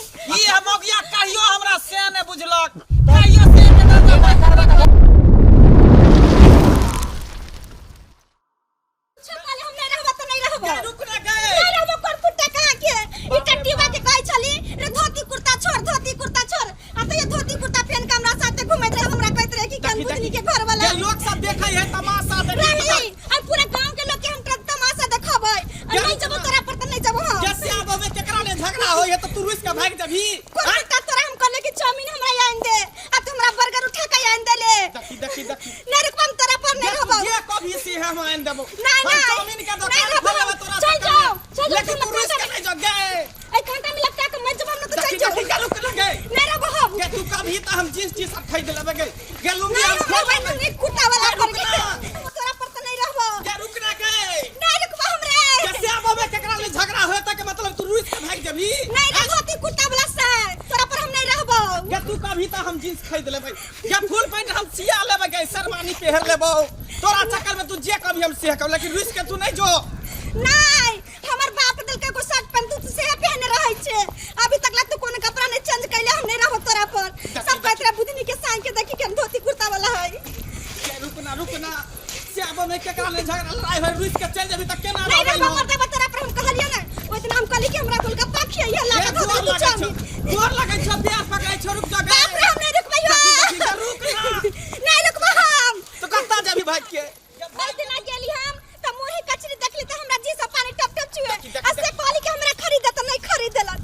कहियो हमरा से ने बुझलक कहियो से के दर्जा करबा छकाले हम नहीं रहबा त नहीं रहबो रुक ना गए नहीं रहबो कोन फुट्टा कहां के ई टट्टीबा के कहै छली रे धोती कुर्ता छोड़ आ त ये धोती कुर्ता पहन के हमरा साथे घुमैत रहे हमरा कहत रहे कि केन बुतनी के घर वाला लोग सब देखै है तमाशा नहीं आ पूरा गांव के लोग के हम तमाशा देखाबै नहीं जब तोरा पर त नहीं जब हम जैसे अब में केकरा ले झगड़ा होय है तो तू रुस के भाग जभी कोन तोरा हम कहले कि चाउमीन हमरा आइन दे आ तू हमरा बर्गर उठा के आइन दे ले देखी नहीं रुकम तोरा पर नहीं रहबो ये कभी से हम आइन देबो नहीं चाउमीन के दुकान खोलबा तोरा चल जाओ लेकिन तू रुस के नहीं जो गए ए घंटा में लगता है मैं जब हम तो चल जाओ रुक ना गए नहीं रहबो हम के तू कभी त हम जींस टी-शर्ट खरीद लेबे गए गेलुंगी हम भाई नहीं कुत्ता वाला कर के तोरा पर तो नहीं रहबो के रुक ना गए नहीं रुकबा हमरे कैसे अब में केकरा ले झगड़ा होय त के मतलब तू रुस के भाग जभी नहीं रे धोती कुत्ता वाला से तोरा पर हम नहीं रहबो के तू कभी त हम जींस खरीद लेबे के फुल पैंट हम सिया लेबे गए शर्मानी पहन लेबो तोरा चक्कर में तू जे कभी हम सिया कर लेकिन रुस के तू नहीं जो नहीं हमर बाप दिल के को शर्ट पहन तू से पहने रहै छे अभी तक तू कोनो कपड़ा नहीं चेंज कैले हम नहीं रहबो तोरा पर सब कहत रे बुधनी के सांग के देखी के धोती कुर्ता वाला है रुक ना से अब में केकरा ले झगड़ा लड़ाई होय रुस के चल जभी त केना नहीं रहबो मरते तोरा पर हम कहलिए ना ओइ दिन हम कहली कि हमरा गोलगप्पा खिया लागत हो तू चाउमीन गोर लगै छ प्यार पकड़ै छ रुक जा बाप रे हम नहीं रुकबैयो रुक ना नहीं रुकबो हम तो कत्ता जभी भाग के ओइ दिन गेली हम त मुही कचरी देखली त हमरा जी से पानी टप टप छुए आ से कहली कि हमरा खरीद त नहीं खरीदलक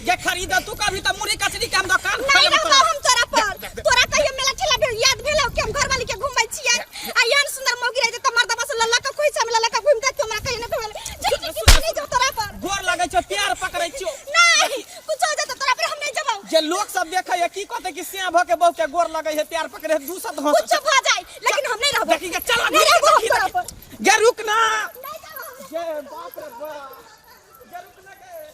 ये खरीद तू कभी त मुरी कचरी के हम दुकान नहीं रहबो हम तोरा पर तोरा कहियो मेला ठेला भेल याद भेलौ कि हम घरवाली के घुमै छियै आ यान सुंदर मौगी रहे त मर्दा बस लल्ला का खोइ समय लल्ला का घुम देख हमरा कहियो नहीं भेल नहीं जो तोरा पर गोर लगै छ प्यार पकड़ै छ नहीं कुछ हो जाता तोरा पर हम नहीं जबाऊ जे लोग सब देखै है की कहते कि सिया भ के बहु के गोर लगै है प्यार पकड़े है दूसरा धो कुछ भ जाए लेकिन हम नहीं रहबो देखी के चल नहीं रहबो हम तोरा पर गे रुक ना नहीं जबाऊ ये बाप रे बाप गे रुक ना गए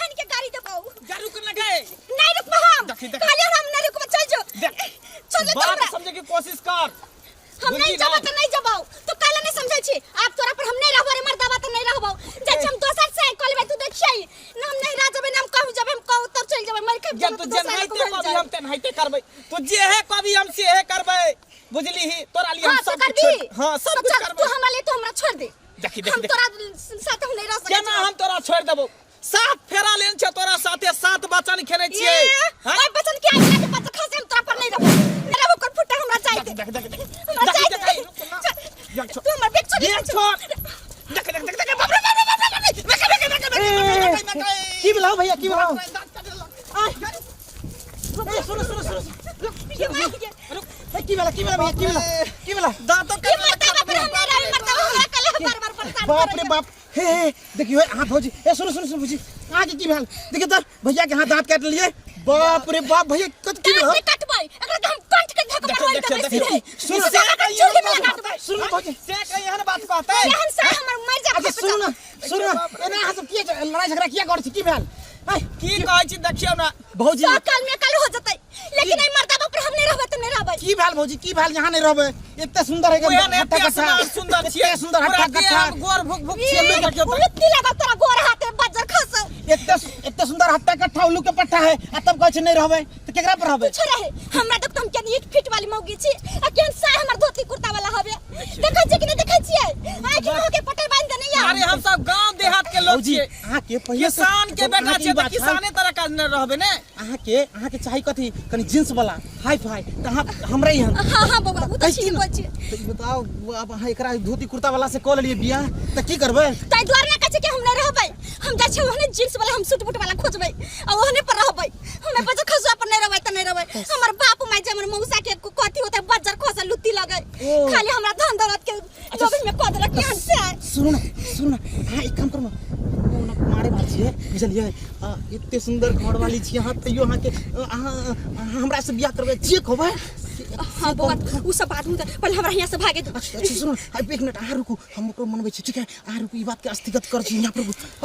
हन के गाड़ी दबाऊ गे रुक ना गए नहीं रुकबो हम देखी खाली हम नहीं रुकबो चल जो चल जा बात समझे की कोशिश कर हम नहीं जब त नहीं जबाऊ तू काला नहीं समझै छी आप तोरा पर हम नहीं रहबो रे मर्दावा त नहीं रहबो जे हम दोसर से कहलबे तू देखियै ना हम नहीं राजबे नाम कहू जब हम कहू तब चल जबै मर के जब तू जनहाइते कभी हम तेनहाइते करबै तो जे है कभी हम से है करबै बुझली ही तोरा लिए हम सब कुछ हां सब कुछ करबै तू हमरा लिए तो हमरा छोड़ दे देखी हम तोरा साथ हम नहीं रह सकै केना हम तोरा छोड़ देबो सात फेरा लेन छ तोरा साथे सात बचन खेलै छियै हां बचन के आगे के पता खसे हम तोरा पर नहीं रहबो मेरा वो कोन फुटा हमरा चाहिए देख हमरा चाहिए तू हमर बैग छोड़ देख बाप रे की बुलाओ भैया की बुलाओ सुनो की वाला भैया दांतों के बाप रे बाप हे देखियो हां भौजी ए सुनो भौजी आगे की भेल देखियो त भैया के हाथ दांत काट लिए बाप रे बाप भैया कत की भेल काटबै एकरा हम कंठ के धक मारबै सुनो भौजी से कहीं एहन बात कहतै एहन से हमर मर जा अच्छा सुनो एना हाथ सब की लड़ाई झगड़ा किया कर छी की भेल की कहै छी देखियो ना भौजी कल में कल हो जतै लेकिन ए मर्दावा पर हम नहीं रहबै त नहीं रहबै की भेल भौजी की भेल यहां नहीं रहबै एते सुंदर है हट्टा कट्ठा सुंदर छियै सुंदर हट्टा कट्ठा गोर भुक छियै देखियो मुत्ती लगा तोरा गोर हाथे बजर खस एते सुंदर हट्टा कट्ठा उल्लू के पट्टा है आ तब कहै छै नहीं रहबै त केकरा पर रहबै कुछ रहे हमरा तक तुम केन 1 फीट वाली मौगी छी आ केन सा हमर धोती कुर्ता वाला हबे देखै छी कि नहीं देखै छियै आ कि हो के पटल बांध दे नहीं यार अरे हम सब गांव देहात के लोग छियै अहाँ के पहिले किसान के बेटा छियै त किसाने तरह का न रहबे ने अहाँ के चाहि कथि कनी जींस वाला हाई फाई त अहाँ हमरे यहाँ हां बाबा वो तो ठीक बोल छी तो बताओ अब अहाँ एकरा धोती कुर्ता वाला से कॉल लिए बियाह त की करबै ताई द्वार ना कहै कि हम नहीं रहबै हम जा छै ओहने जींस वाला हम सूट बूट वाला खोजबै आ ओहने पर रहबै हमें बज खसुआ पर नहीं रहबै त नहीं रहबै हमर बाप माई जे हमर मौसा के कथि होतै बजर खोसा लुत्ती लगै खाली हमरा धन दौलत के जोबी में कद रख के से सुनो ना हां एक काम करू मारे भाई छियै बुझलियै एते सुंदर घर वाली छी अहाँ तैयो अहाँ के अहाँ हमरा से बियाह करबै जे कहबै हां बउआ उ सब बात में पहले हमरा यहां से भागे दो। अच्छा सुनो एक मिनट आ रुकू हम ओकरो मनबै छी ठीक है आ रुकू ई बात के अस्तिगत कर छी यहां पर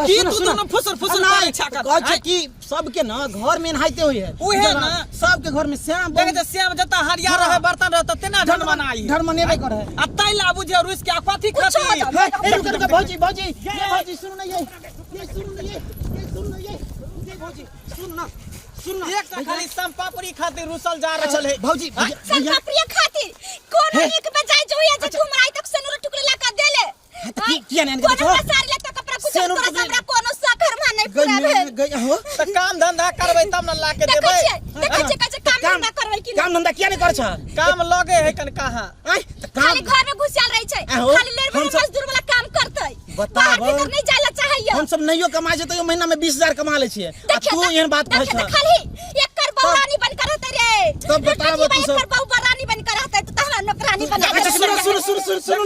की तू दोनों फुसर करे छा कर कहै छै कि सबके ना घर में नहाइते होय है ओहे ना सबके घर में श्याम देखे त श्याम जता हरिया रहे बर्तन रहे त तेना ढन बनाई धर्म मनेबे करे आ तै लाबू जे रुस के कथि खाती रुक भौजी भौजी ये भौजी सुन ना ये सुन ना ये भौजी सुन ना एक खाली सम पापड़ी खातिर रुसल जा रहल है भौजी सब पापड़ी खातिर कौन एक बजाय जो या जे तुम रात तक सेनुर टुकड़े ला कर देले किया ने कोनो सारी ला तक कपड़ा कुछ तोरा हमरा कोनो सखर में नहीं पूरा भेल गई हो त काम धंधा करबै तब न ला के देबै देखै छै काम धंधा करबै कि काम धंधा किया नहीं कर छ काम लगे है कन कहां खाली घर में घुसल रही छै खाली लेबर मजदूर वाला काम करतै बताब भीतर नहीं जायला चाहिए हम सब नहियो कमा जेतै महीना में 20000 कमा ले छियै आ तू एहन बात कहै छ खाली एकर बहुरानी बन कर रहतै रे तब बताब तू सब एकर बहुरानी बन कर रहतै त तहरा नौकरानी बना अच्छा सुनो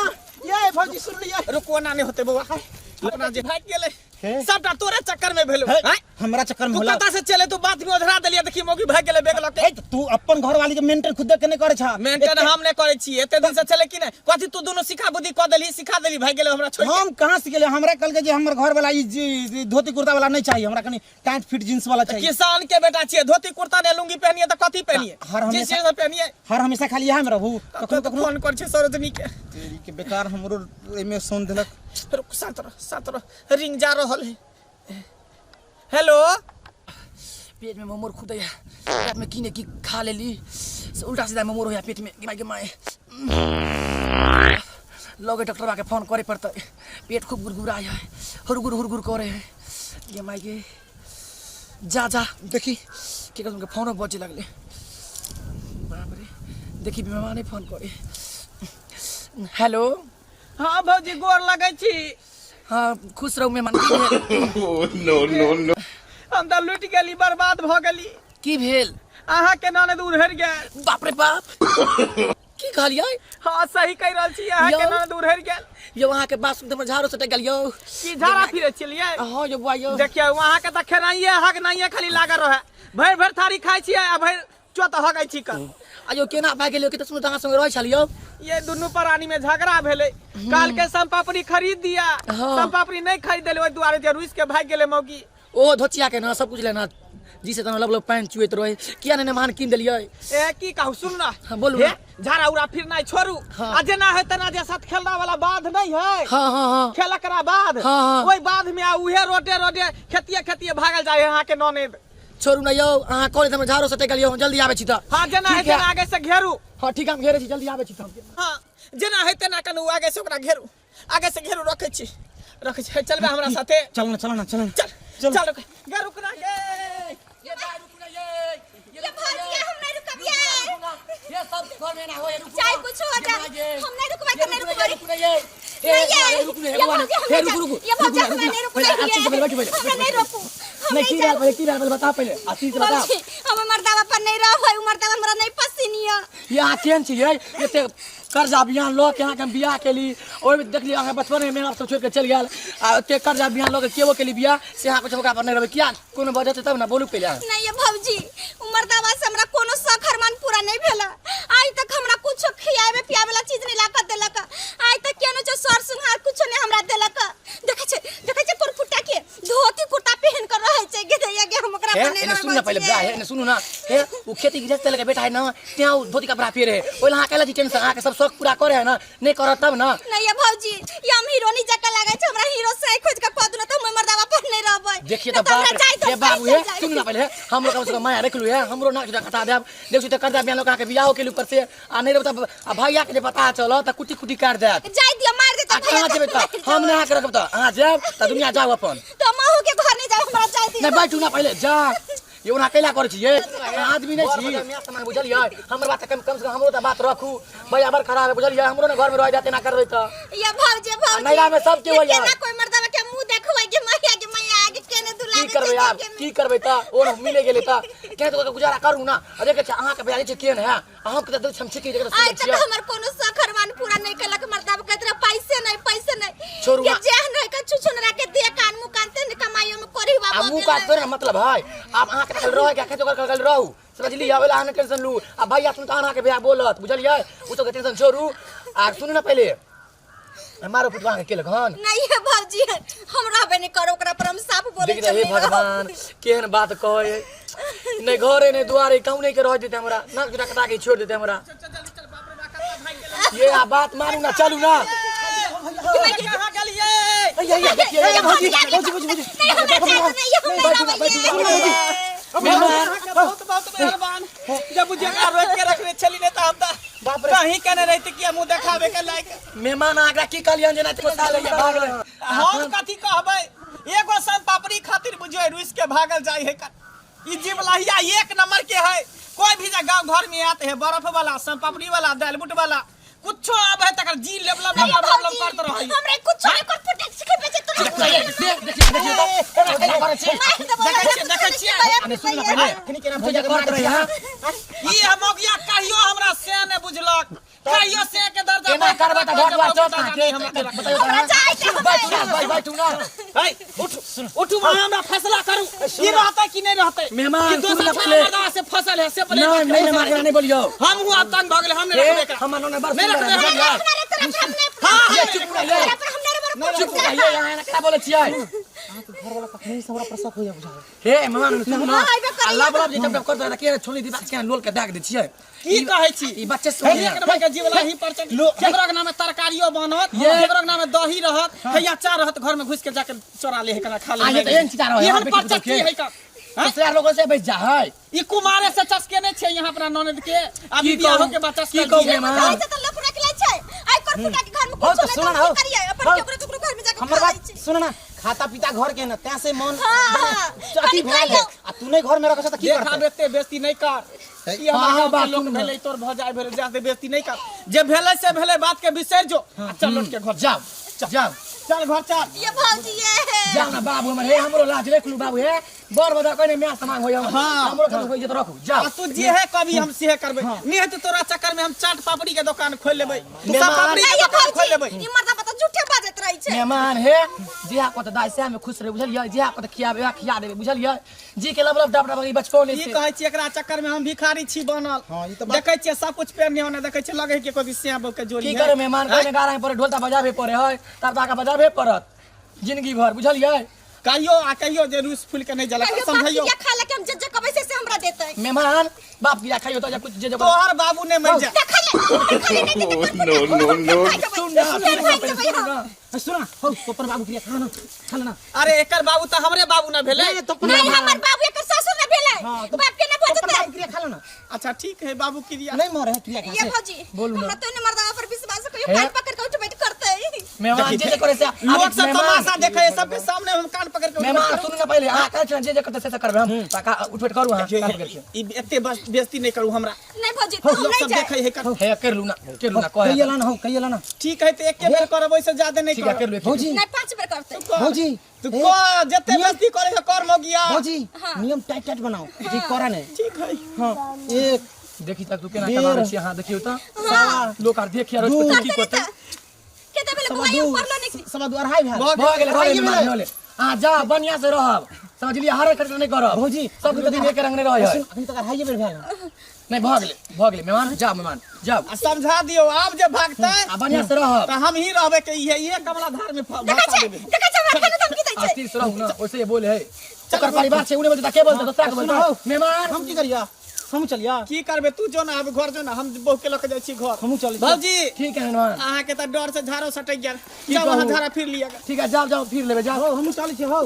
ना ये भौजी सुन लिया रुको ना नहीं होते बउआ अपना जे भाग गेले सबटा तोरे चक्कर में भेलो हैं हमरा चक्कर में तू होला कता से चले तू बात में ओझरा देलिया देखी मोगी भाग गेले बेग लके तू अपन घर वाली के मेंटेन खुद के नहीं करे छ मेंटेन हम नहीं करे छी एते दिन से चले कि नहीं कथि तू दोनों सिखा बुद्धि क देली सिखा देली भाग गेले हमरा छोड़ हम कहां से गेले हमरा कल के जे हमर घर वाला ई धोती कुर्ता वाला नहीं चाहिए हमरा कनी टाइट फिट जींस वाला चाहिए किसान के बेटा छिए धोती कुर्ता ने लुंगी पहनिए त कथि पहनिए हमेशा जींस पहनिए हर हमेशा खाली यहां में रहू कखनो फोन कर छी सरोजनी के तेरी के बेकार हमरो एमे सोन देलक रुक सातर रिंग जा रहल है हेलो पेट में मोमोर खुदैया पेट में किने की खा लेली उल्टा सीधा मोमोर होया पेट में गिमाई गिमाई लगे डॉक्टर बा के फोन करे पड़ता पेट खूब गुरगुराया है हुरगुर करे है गिमाई के जा देखी के कसम के फोन बजे लगले बाप रे देखी मेहमान फोन करे हेलो हां भौजी गोर लगै छी हाँ खुश रहू मेहमान नो अंदर लुट गेली बर्बाद भ गेली की भेल अहाँ के ननद उड़हर गेल बाप रे बाप की कहलियै हां सही कह रहल छी अहाँ के ननद उड़हर गेल यो वहाँ के बात सुनते हमर झाड़ो सटे गेलियो की झाड़ा फिरे चलिए हां यो बुआ यो देखिए वहाँ के त खेनाइए हक नहीं खाली लागल रहे भर थारी खाइ छी आ भर चोत हगै छी का आयो केना भाग गेलियो के त सुन तहाँ संग रहै छलियो ये दोनों प्राणी में झगड़ा भेले काल के सम पापड़ी खरीद दिया सम पापड़ी नहीं खरीदले ओइ दुआरे जे रुइस के भाग गेले मौगी ओ धोतिया के ना सब कुछ लेना जी से तना लब पैंट चुएत रहे किया ने मान किन देलियो ए की कहू सुन ना हां बोलू हे झाड़ा उड़ा फिरना छोड़ू आ जेना है तना जे साथ खेलना वाला बाध नहीं है हां खेला करा बाध ओइ बाध में आ उहे रोटे खेतिए भागल जाए यहाँ के ननद छोड़ू ना यो अहाँ कॉलेज में झाड़ो सटे गेलियो जल्दी आवे छी त हां जेना है तना आगे से घेरू हां ठीक हम घेरे छी जल्दी आवे छी त हां जेना है तना कनु आगे से ओकरा घेरू आगे से घेरू रखे छी चलबे हमरा साथे चल ना चल गे रुक ना गे ये जा रुक ना ये भौजी हम नहीं रुकबिए ये सब के घर में ना होए रुक चाहे कुछ हो जाए हम नहीं रुकबै त नहीं रुकबै रुक ना ये रुक ना ये भौजी हम नहीं रुकबै हम नहीं रोकू नहीं की बात बता पहले अच्छी से बता हम मर्दावा पर नहीं रहबै मर्दावा हमरा नहीं पसीनिया ये आकेन छी एते कर्जा बियान लो के यहाँ के बियाह केली ओइ में देखली अहाँ बचपन में मेरा सब छोड़ के चल गेल आ एते कर्जा बियान लो के केबो केली बियाह से अहाँ कुछ ओकरा पर नहीं रहबे किया कोनो वजह से तब ना बोलू पहले नहीं ये भौजी मर्दावा से हमरा कोनो सखर मन पूरा नहीं भेला आज तक हमरा कुछ खियावे पियावे वाला चीज नहीं लाका देलक आज तक केनो जो सर संहार कुछ नहीं हमरा देलक देखे छे कोन फुटा के धोती कुर्ता पहन कर रहे छे गे हम ओकरा पर नहीं रहबै सुन ना पहले बा है सुनु ना हे उ खेती गिरत तेल के बेटा है ना त्या धोती कपड़ा पहरे ओइ लहा केला टेंशन अहाँ के सब शौक पूरा करे है ना नहीं करत तब ना नहीं ये भौजी ये हम हीरोनी जका लागे छ हमरा हीरो से खोज के कह दूना त हम मर्दावा पर नहीं रहबै देखिए तो बाप ये बाबू है सुन ना पहले हम लोग का माया रख लू है हमरो ना खटा देब देखू त कर्जा बियान लोग के बियाह के ऊपर से आ नहीं रहब त भैया के पता चलो त कुटी काट दे जाय दिया मार दे त कहां जेबे त हम ना के रखब त अहाँ जाब त दुनिया जाओ अपन तो महू के घर नहीं जाओ हमरा जाय दिया नहीं बैठू ना पहले जा ये ओना कैला करे छी ये आदमी नहीं छी सामान बुझलिए हमर बात कम से कम हमरो त बात रखू भैया बर खराब है बुझलिए हमरो ना घर में रह जाते ना करबै त ये भौजी नैरा में सब के हो यार ना कोई मर्दावा के मुंह देखबै के मैया आगे केने दुला की करबै आप की करबै त ओ मिले गेले त के तो गुजारा करू ना अरे के अहाँ के बयाली छै केन है अहाँ के त छम छिकी जगह आज तक हमर कोनो सखर मान पूरा नहीं केलक मर्दावा के तरह पैसे नहीं छोड़ू के जेहन रह के छुछुन रह के दे कान मुंह कानते न कमाइयो में कोरी बाबा मुंह का तोरा मतलब है आप अहाँ के कल रह के खेतो कल रहू समझली आवेला आने टेंशन लू आ भैया सुन कहां के भैया बोलत बुझलिए उ तो के टेंशन छोड़ू आ सुन ना पहले मारो फुटवा के लगन नहीं है भौजी हम रहबे नहीं करो ओकरा पर हम साफ बोले देख हे भगवान केहन बात कहे नहीं घरे नहीं दुआरे कहूं नहीं के रह देते हमरा ना कटा के छोड़ देते हमरा ये आ बात मारू ना चलू ना कहां गेलिए ये देखिए भौजी बहुत बहुत मेहरबान जब मुझे रोक के रखने चली ने त हम कहीं कहने रहते कि मुंह देखावे के लायक मेहमान आगरा की कलियन जना तो साल ये भागल हम कथी कहबै एगो सन पापड़ी खातिर बुझे रुइस के भागल जाय है ई जीव लहिया एक नंबर के है कोई भी गांव घर में आते है बर्फ वाला सन पापड़ी वाला दालमुट वाला कुछो अब है तकर जी लेवल करत रहै हमरे कुछ नहीं कर फुटे सिखे बेचे तो ई हमगिया कहियो हमरा से ने बुझलक कहियो से के दर्द केना करबा त घाटवा चौथा के बैठू ना उठू हमरा फैसला करू ई रहते कि नहीं रहते मेहमान कि दोसर मर्दा से फसल है से पहले नहीं मेहमान नहीं बोलियो हम हुआ तंग भ गेले हमने रखबे का हम ने बरस नहीं रखबे हां चुप रहिए यहां क्या बोले छियै घर वाला कखनी से हमरा प्रसव होया बुझा हे मेहमान सुन ना अल्लाह बला जे जब कर दे के छोड़ी दीबा के लोल के दाग दे छियै की कहै छी ई बच्चे सुन एक नंबर के जीवला ही पर केकरा के नाम तरकारियो बनत केकरा के नाम दही रहत हैया चार रहत घर में घुस के जाके चोरा ले है कना खा ले ये एन चिता रहो ई हम पर चक्की है का दूसरा लोगों से बेच जा है ई कुमारे से चसके नहीं छे यहाँ अपना ननद के अभी बियाह के बच्चा की कहू मेहमान आई त लफड़ा के लै छै आई कर फुटा के घर में हो कुछ तो सुन ना हो करिए अपन केकरो घर में जाके हमर बात सुन ना खाता पीता घर के ना त्या से मन हां अति भइल है आ तू नहीं घर में रखस त की देखा करत बेते बेइज्जती नहीं कर ई हमारा बात लोग भेलै तोर भजाय भेल जाते बेइज्जती नहीं कर जे भेलै से भेलै बात के बिसर जो चल लौट के घर जाओ चल घर चल ये भौजी ये जाओ ना बाबू हमर हे हमरो लाज देख लू बाबू हे बर बदा कोने म्या सामान होय हाँ। हमरो कन होय जे तो रखू जाओ तू जे है कभी हम से करबे नहीं है तो तोरा चक्कर में हम चाट पापड़ी के दुकान खोल लेबै तू सब पापड़ी के ये दुकान खोल लेबै भौजी ई मर्दा बता झूठे बाजत रही छै मेहमान हे जिया को त दाई से में खुश रहे बुझलिए जिया को त खियाबे खिया देबे बुझलिए जी के लब डब डब बचपन ई से कहै छी एकरा चक्कर में हम भिखारी छी बनल हाँ, ई तो बात- देखै छी सब कुछ पेड़ नहीं होने देखै छी लगे कि कोई श्याम के जोड़ी की है करे मेहमान कोने गारा पर ढोलता बजाबे पड़े है तबता का बजाबे पड़त जिंदगी भर बुझलिए कहियो आ कहियो जे रूस फूल के नहीं जला समझियो ये खा ले के हम जे कबै से हमरा देतै मेहमान बाप गिरा खाइयो तो कुछ जे तोहर बाबू ने मर जा सुन हो तोपर बाबू के खा ना अरे एकर बाबू त हमरे बाबू ना भेले नहीं हमर बाबू एकर ससुर ने भेलै बाप के ने तोपर बजतै बाबू के खा ना अच्छा ठीक है बाबू क्रिया नहीं मरे क्रिया खा ये भौजी बोलू ना। हमरा तो ने मर्दा पर विश्वास करियो हे? कान पकड़ के उठ बैठ करतै मेहमान जे करे से लोग सब तमाशा देखे सबके सामने हम कान पकड़ के मेहमान सुन ना पहले आ कर जे करते से करबे हम ताका उठ बैठ करू हां कान पकड़ के ई एते बस बेइज्जती नहीं करू हमरा नहीं भौजी तो हम लोग नहीं सब जाए देखे है कर हे कर लू ना कहे कहियला ना हो कहियला ना ठीक है तो एके बेर करब ओइसे ज्यादा नहीं ठीक है कर कर लू भौजी नहीं 5 बेर करतै भौजी तू को जते बेइज्जती करे के कर हो गया भौजी नियम टाइट टाइट बनाओ जी करा नहीं ठीक है हां एक देखी तक तू केना कबार छी हां देखियो त लोग आर देखिया रोज पे की करते केते बेले बुआई पड़लो नहीं सवा दो अढ़ाई भाई भ गेले मेहमान होले आ जा बढ़िया से रहब समझलिए हारे खर्च नहीं करब भौजी सब दिन एक रंग नहीं रहय है अखन तक अढ़ाई बेर भेल नहीं भ गेले मेहमान जाओ आ समझा दियो आप जब भागते आ बढ़िया से रहब तो हम ही रहबे के ये कमला धार में भाषा देबे देखै छै हमरा खाना धमकी दै छै अस्थिर से रहू ना वैसे ये बोले है चक्कर परिवार से उन्हें बोलता के बोलता दोस्ता के बोलता मेहमान हम की करिया हम चलिया की करबे तू जो ना अब घर जो ना हम बहु के लोग जाय छी घर हम चल भौजी ठीक है मेहमान अहाँ के त डर से झाड़ो सटक गेल जब वहां झाड़ा फिर लिया ठीक है जाओ फिर लेबे जाओ हो हम चल छी हो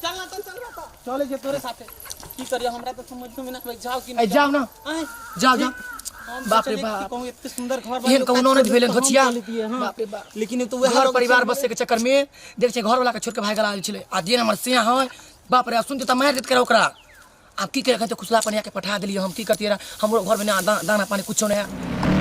चलना तो चल रहा चले जे तोरे साथे की करिया हमरा तो समझ में ना भाई जाओ कि ए जाओ ना आए जाओ बाप रे बाप कहूं इतने सुंदर घर एहन कौनो नहीं भेलन धोचिया बाप रे बाप लेकिन तू घर परिवार बसे के चक्कर में देख छै घर वाला के छोड़ के भाग गेल छले आ दिन हमर सिया है बाप रे सुनते त मार देत करे ओकरा अब की करे तो खुशला पनिया के पठा दिलिए हम की करतिए हमरो घर में ना दाना पानी कुछो नहीं है